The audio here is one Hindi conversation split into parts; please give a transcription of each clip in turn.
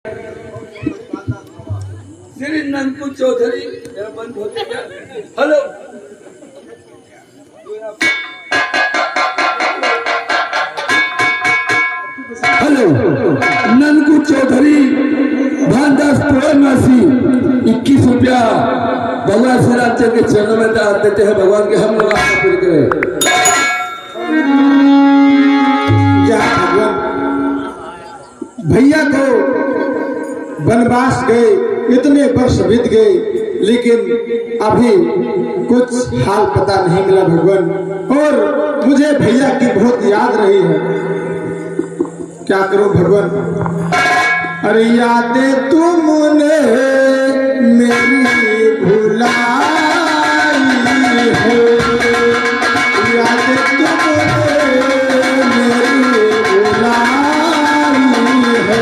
श्री नंदपुर चौधरी बंद होते क्या? हेलो हेलो नंदपुर चौधरी भानदास पूर्णमासी 21 रुपया भगवान श्री रामचंद्र के चरणों में दान देते हैं। भगवान के हम लोग आपको पूरी करें। भगवान भैया तो वनवास गए, इतने वर्ष बीत गए, लेकिन अभी कुछ हाल पता नहीं मिला भगवान। और मुझे भैया की बहुत याद रही है, क्या करूं भगवान। अरे यादें तुमने मेरी भुलाई है, यादें तुमने मेरी भुलाई है।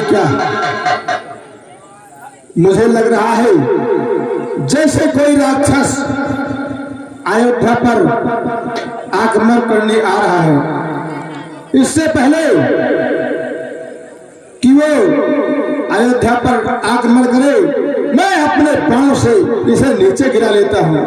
क्या मुझे लग रहा है जैसे कोई राक्षस अयोध्या पर आक्रमण करने आ रहा है। इससे पहले कि वो अयोध्या पर आक्रमण करे, मैं अपने पांव से इसे नीचे गिरा लेता हूं।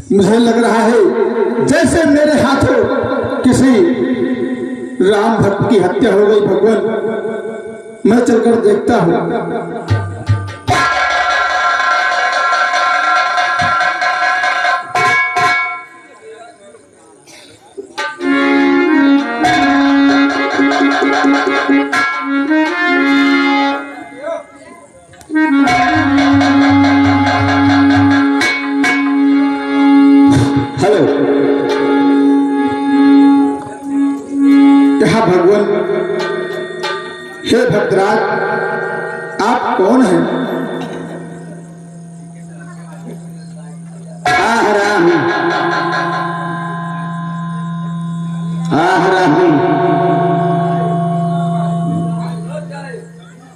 मुझे लग रहा है जैसे मेरे हाथों किसी राम भक्त की हत्या हो गई। भगवान मैं चलकर देखता हूं। भगवान हे भद्रराज, आप कौन हैं?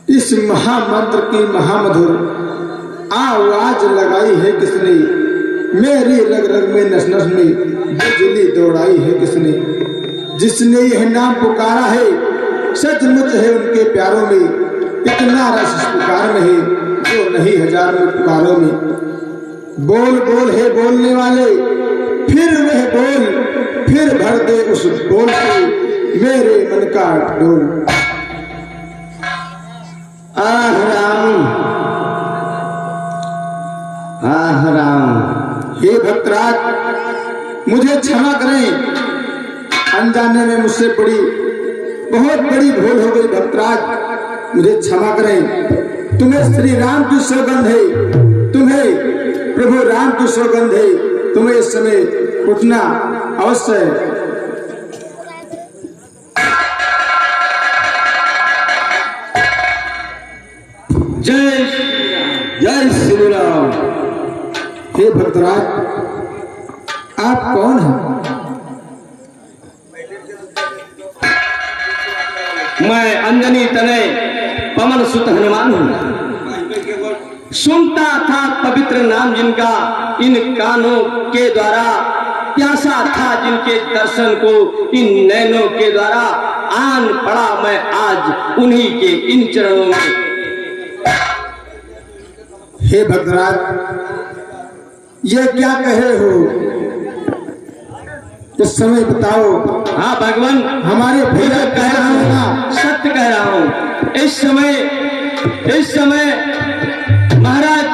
इस महामंत्र की महामधुर आवाज लगाई है किसने? मेरी रग रग में नस नस में बिजली दौड़ाई है किसने? जिसने यह नाम पुकारा है सचमुच है उनके प्यारों में, इतना रस इस पुकार में है जो नहीं हजार में पुकारों में। बोल बोल है बोलने वाले, फिर वह बोल, फिर भर दे उस बोल से मेरे मन का डोल। आह राम हे भक्तराज, मुझे क्षमा करें, अनजाने में मुझसे बहुत बड़ी भूल हो गई। भक्तराज, मुझे क्षमा करें। तुम्हें श्री राम की सौगंध है, तुम्हें प्रभु राम की सौगंध है, तुम्हें इस समय उठना अवश्य है। जय श्री राम। हे भक्तराज, आप कौन हैं? मैं अंजनी तनय पवन सुत हनुमान हूँ। सुनता था पवित्र नाम जिनका, इन कानों के द्वारा प्यासा था जिनके दर्शन को, इन नैनों के द्वारा आन पड़ा मैं आज उन्हीं के इन चरणों में। हे भक्तराज, ये क्या कहे हो? इस समय बताओ। हाँ भगवान, हमारे भैया कह रहा हूँ, सत्य कह रहा हूँ। इस समय महाराज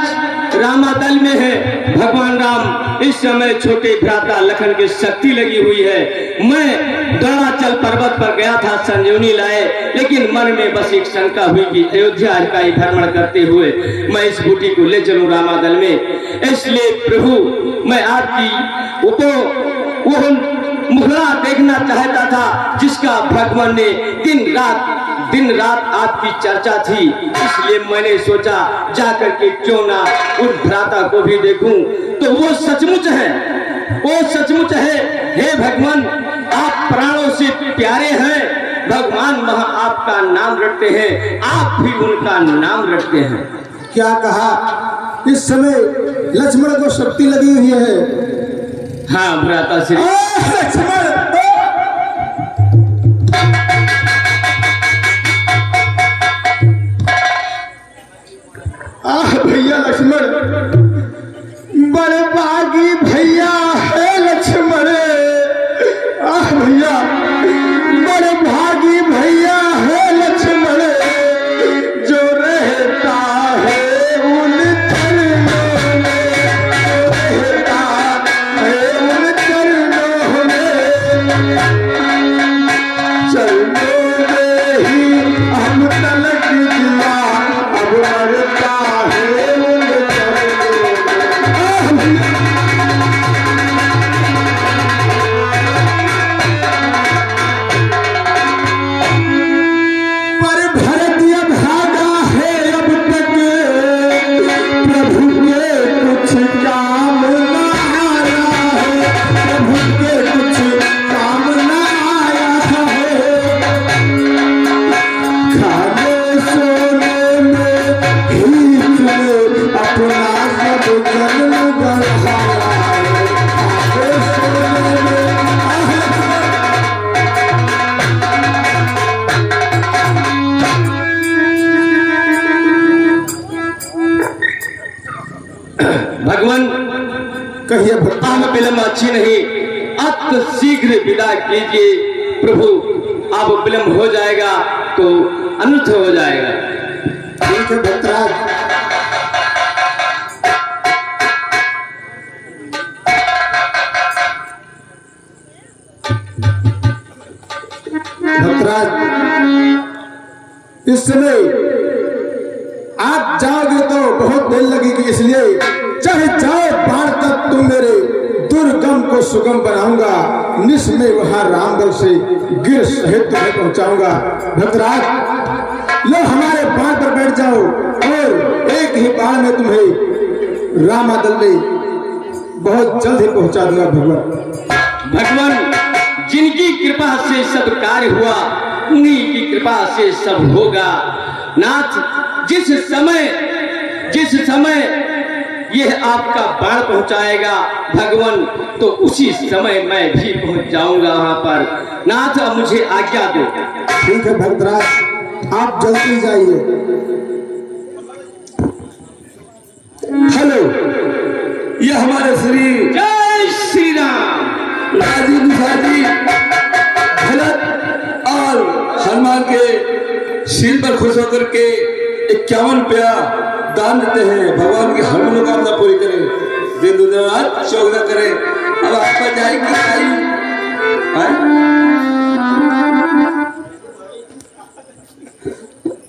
रामादल में है भगवान राम। इस समय छोटे भ्राता लखन की शक्ति लगी हुई है। मैं दौड़ा चल पर्वत पर गया था संजीवनी लाए, लेकिन मन में बस एक शंका हुई कि अयोध्या का ही भ्रमण करते हुए मैं इस बूटी को ले चलूं रामादल में। इसलिए प्रभु, मैं आपकी वो मुखड़ा देखना चाहता था जिसका भगवान ने दिन रात आपकी चर्चा थी। इसलिए मैंने सोचा जाकर के क्यों ना उस भ्राता को भी देखूं। तो वो सचमुच है। हे भगवान, आप प्राणों से प्यारे हैं। भगवान वहां आपका नाम रटते हैं, आप भी उनका नाम रटते हैं। क्या कहा? इस समय लक्ष्मण को शक्ति लगी हुई है। हाँ भ्राता श्री लक्ष्मण, भैया लक्ष्मण, बड़े भागी भैया है लक्ष्मण। भैया, बड़े भागी भैया है लक्ष्मण, जो रहता है उन चरणों में, रहता है उन चरणों में, चरणों में ही हम तलक दिया, अब मरता है उन चरणों में। पर भरत ये भागा है अब तक, प्रभु के कुछ काम ना आया है, प्रभु के कुछ काम ना आया है। खाने सोने में खींच ले अपना सब जन्म गढ़ाया है। खाने सोने में भगवान, कहिए भक्त, आम विलंब अच्छी नहीं, अत शीघ्र विदा कीजिए प्रभु। अब विलंब हो जाएगा तो अनर्थ हो जाएगा। ठीक है भक्तराज। भक्तराज, इस समय आप जाओगे तो बहुत देर लगेगी, इसलिए चाहे जाओ बाढ़ तक तुम मेरे दुर्गम को सुगम बनाऊंगा। निश में वहां रामबल से गिर सहित तुम्हें पहुंचाऊंगा। भक्तराज, लो हमारे बाण पर बैठ जाओ और एक ही बाण में तुम्हें रामादल में बहुत जल्द ही पहुंचा दूंगा। भगवान, जिनकी कृपा से सब कार्य हुआ, उन्हीं की कृपा से सब होगा। नाथ, जिस समय यह आपका बाण पहुंचाएगा भगवान, तो उसी समय मैं भी पहुंच जाऊंगा वहां पर। नाथ, अब मुझे आज्ञा दो। ठीक है भक्तराज, आप जल्दी जाइए। हेलो, ये हमारे श्री जय श्री राम। राजीव जी भरत और हनुमान के सिर पर खुश होकर के 51 रुपया दान देते हैं। भगवान की हर मनोकामना पूरी करें। दिन दुनिया हाथ चौक न करे अब आप पर जाएगी आई